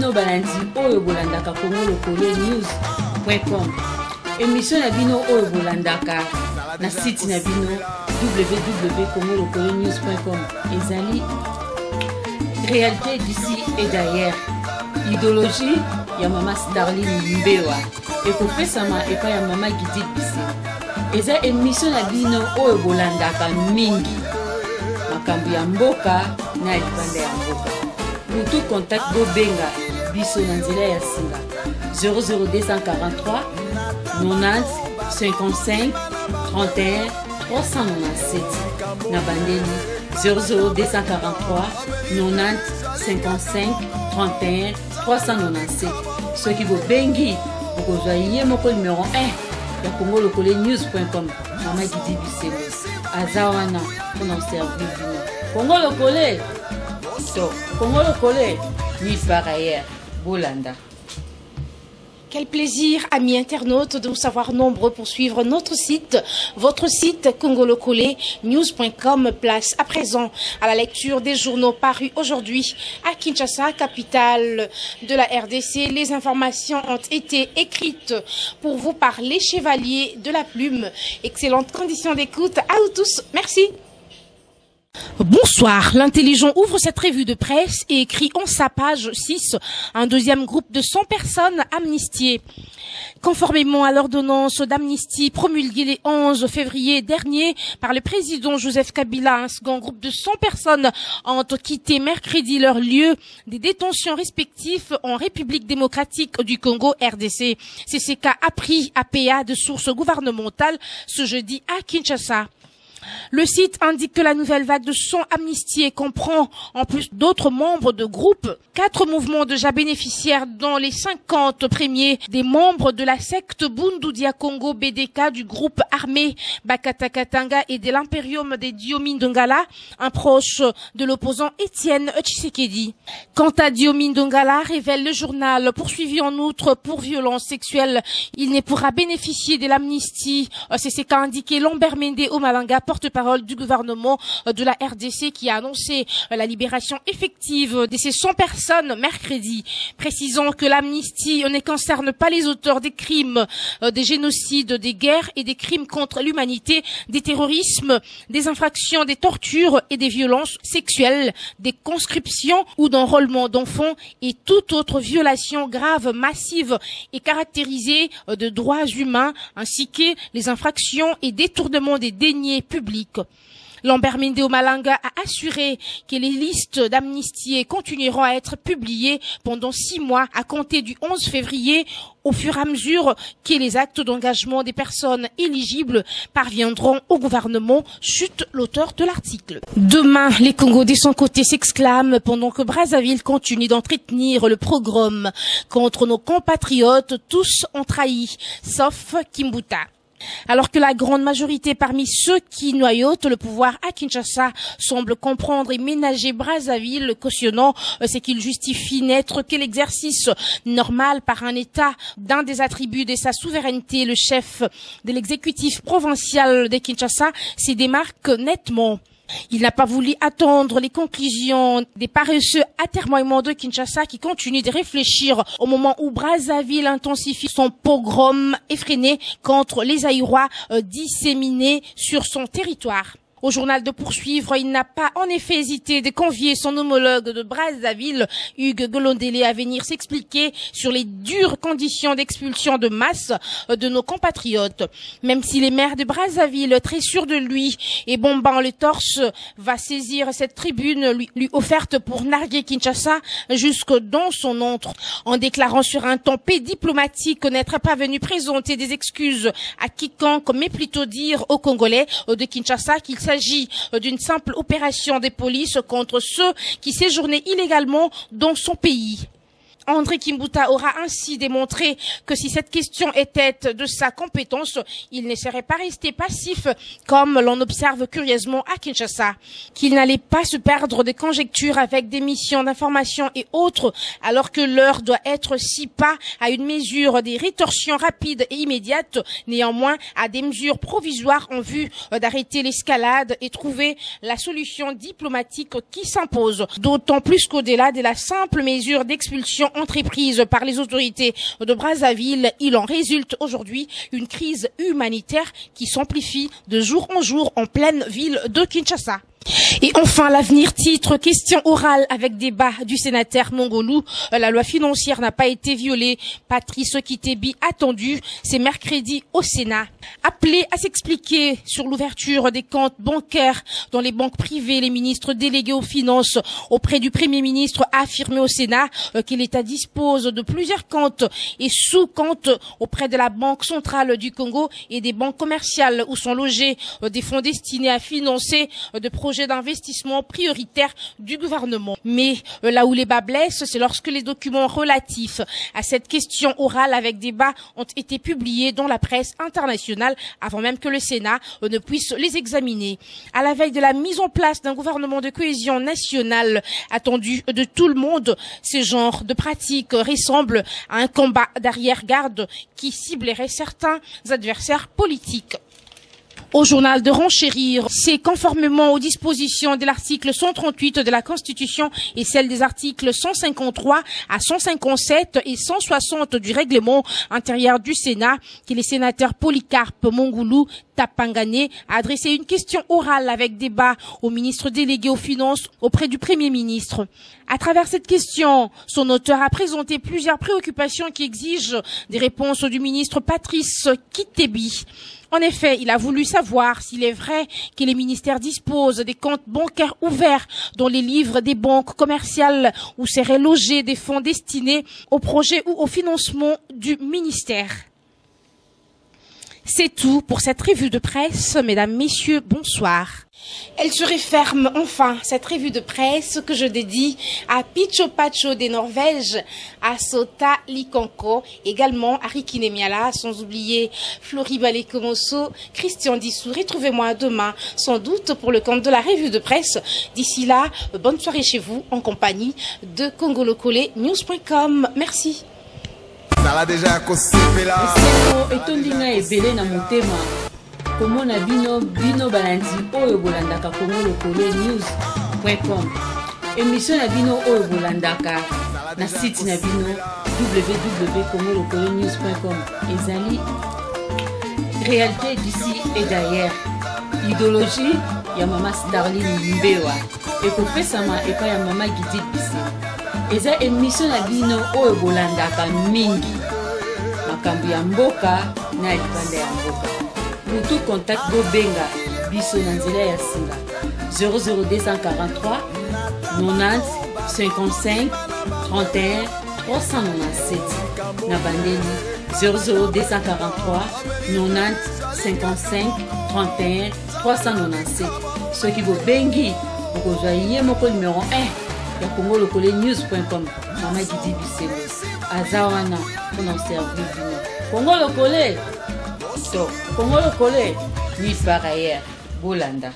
bino balandi oyo bolandaka Congo Lokole News.com. Émission na bino oyo bolandaka na site na bino www.congolokolenews.com. Ezali réalité d'ici et d'ailleurs. Idéologie ya mama Darline Mbewa ekopesama epa ya mama Gidi Bise. Eza émission na bino oyo bolandaka mingi makambo ya mboka na libanda ya mboka. Pour tout contact bobenga biso na nzela ya singa 00243 90 55 31 397 na bandeli 00243 90 55 31 397. Ceux qui vous bengi pour que vous mon numéro 1 de Congo Lokole News.com. Maman Gidi Bise Azawana pour nous servir. Congo Lokole, Congo Lokole, ni par ailleurs, Bolanda. Quel plaisir, amis internautes, de vous savoir nombreux pour suivre notre site, votre site congolokolenews.com. Place à présent à la lecture des journaux parus aujourd'hui à Kinshasa, capitale de la RDC. Les informations ont été écrites pour vous par les chevaliers de la plume. Excellentes conditions d'écoute à vous tous. Merci. Bonsoir, l'intelligent ouvre cette revue de presse et écrit en sa page 6 un deuxième groupe de 100 personnes amnistiées. Conformément à l'ordonnance d'amnistie promulguée le 11 février dernier par le président Joseph Kabila, un second groupe de 100 personnes ont quitté mercredi leur lieu de détention respectifs en République démocratique du Congo RDC. C'est ce qu'a appris APA de sources gouvernementales ce jeudi à Kinshasa. Le site indique que la nouvelle vague de 100 amnistiés comprend, en plus d'autres membres de groupes, 4 mouvements déjà bénéficiaires, dont les 50 premiers des membres de la secte Bundu Dia Congo BDK du groupe armé Bakata Katanga et de l'impérium des Diomi Ndongala, un proche de l'opposant Étienne Tshisekedi. Quant à Diomi Ndongala, révèle le journal, poursuivi en outre pour violence sexuelle, il ne pourra bénéficier de l'amnistie. C'est ce qu'a indiqué Lambert Mende Omalanga, porte-parole du gouvernement de la RDC, qui a annoncé la libération effective de ces 100 personnes mercredi, précisant que l'amnistie ne concerne pas les auteurs des crimes, des génocides, des guerres et des crimes contre l'humanité, des terrorismes, des infractions, des tortures et des violences sexuelles, des conscriptions ou d'enrôlement d'enfants et toute autre violation grave, massive et caractérisée de droits humains, ainsi que les infractions et détournements des deniers publics. Lambert Mende Omalanga a assuré que les listes d'amnistiés continueront à être publiées pendant 6 mois à compter du 11 février au fur et à mesure que les actes d'engagement des personnes éligibles parviendront au gouvernement, chute l'auteur de l'article. Demain, les Congos de son côté s'exclament pendant que Brazzaville continue d'entretenir le pogrom contre nos compatriotes. Tous ont trahi, sauf Kimbuta. Alors que la grande majorité parmi ceux qui noyautent le pouvoir à Kinshasa semble comprendre et ménager Brazzaville, cautionnant ce qu'il justifie n'être que l'exercice normal par un État d'un des attributs de sa souveraineté, le chef de l'exécutif provincial de Kinshasa s'y démarque nettement. Il n'a pas voulu attendre les conclusions des paresseux atermoiements de Kinshasa qui continuent de réfléchir au moment où Brazzaville intensifie son pogrom effréné contre les Aïrois disséminés sur son territoire. Au journal de poursuivre, il n'a pas en effet hésité de convier son homologue de Brazzaville, Hugues Golondélé, à venir s'expliquer sur les dures conditions d'expulsion de masse de nos compatriotes. Même si les maires de Brazzaville, très sûrs de lui et bombant le torse, va saisir cette tribune lui offerte pour narguer Kinshasa jusque dans son antre, en déclarant sur un ton diplomatique n'être pas venu présenter des excuses à quiconque, mais plutôt dire aux Congolais de Kinshasa qu'il s'agit d'une simple opération des polices contre ceux qui séjournaient illégalement dans son pays. André Kimbuta aura ainsi démontré que si cette question était de sa compétence, il ne serait pas resté passif comme l'on observe curieusement à Kinshasa, qu'il n'allait pas se perdre de conjectures avec des missions d'information et autres, alors que l'heure doit être si pas à une mesure des rétorsions rapides et immédiates, néanmoins à des mesures provisoires en vue d'arrêter l'escalade et trouver la solution diplomatique qui s'impose, d'autant plus qu'au-delà de la simple mesure d'expulsion entreprise par les autorités de Brazzaville, il en résulte aujourd'hui une crise humanitaire qui s'amplifie de jour en jour en pleine ville de Kinshasa. Et enfin, l'avenir titre, question orale avec débat du sénateur Mongolou. La loi financière n'a pas été violée. Patrice Kitebi attendu, c'est mercredi au Sénat. Appelé à s'expliquer sur l'ouverture des comptes bancaires dans les banques privées, les ministres délégués aux finances auprès du Premier ministre a affirmé au Sénat que l'État dispose de plusieurs comptes et sous-comptes auprès de la Banque centrale du Congo et des banques commerciales où sont logés des fonds destinés à financer de projets d'investissement prioritaire du gouvernement. Mais là où les bas blessent, c'est lorsque les documents relatifs à cette question orale avec débat ont été publiés dans la presse internationale avant même que le Sénat ne puisse les examiner. À la veille de la mise en place d'un gouvernement de cohésion nationale attendu de tout le monde, ce genre de pratique ressemble à un combat d'arrière-garde qui ciblerait certains adversaires politiques. Au journal de renchérir, c'est conformément aux dispositions de l'article 138 de la Constitution et celles des articles 153 à 157 et 160 du règlement intérieur du Sénat que les sénateurs Polycarpe Mongolou Tapangane a adressé une question orale avec débat au ministre délégué aux Finances auprès du Premier ministre. À travers cette question, son auteur a présenté plusieurs préoccupations qui exigent des réponses du ministre Patrice Kitebi. En effet, il a voulu savoir s'il est vrai que les ministères disposent des comptes bancaires ouverts dans les livres des banques commerciales où seraient logés des fonds destinés au projet ou au financement du ministère. C'est tout pour cette revue de presse. Mesdames, Messieurs, bonsoir. Elle se referme enfin, cette revue de presse que je dédie à Picho Pacho des Norvèges, à Sota Likonko, également à Rikine Miala, sans oublier Floribale Komoso, Christian Dissou. Retrouvez-moi demain, sans doute, pour le compte de la revue de presse. D'ici là, bonne soirée chez vous, en compagnie de congolocolenews.com. Merci. Komona bino balandi oyo bolandaka congolocolenews.com. Émission na bino oyo bolandaka na site na bino www.congolocolenews.com. Ezali réalité d'ici et d'ailleurs. Idéologie ya mama Darline Mbewa ekopesama epa ya mama Gidi Bise. Eza émission na bino oyo bolandaka mingi makambo ya mboka na libanda ya mboka. Pour tout contact Bobenga biso na nzela ya singa 00243 90 55 31 397 na bandeli 00243 90 55 31 397. Ceux qui Bobengi okozwa ye moko numéro 1 ya congolocolenews.com. Mama Gidi Bise azawana pour nous servir bino Congolocole. Congolocole, nuit par ailleurs, Bolanda.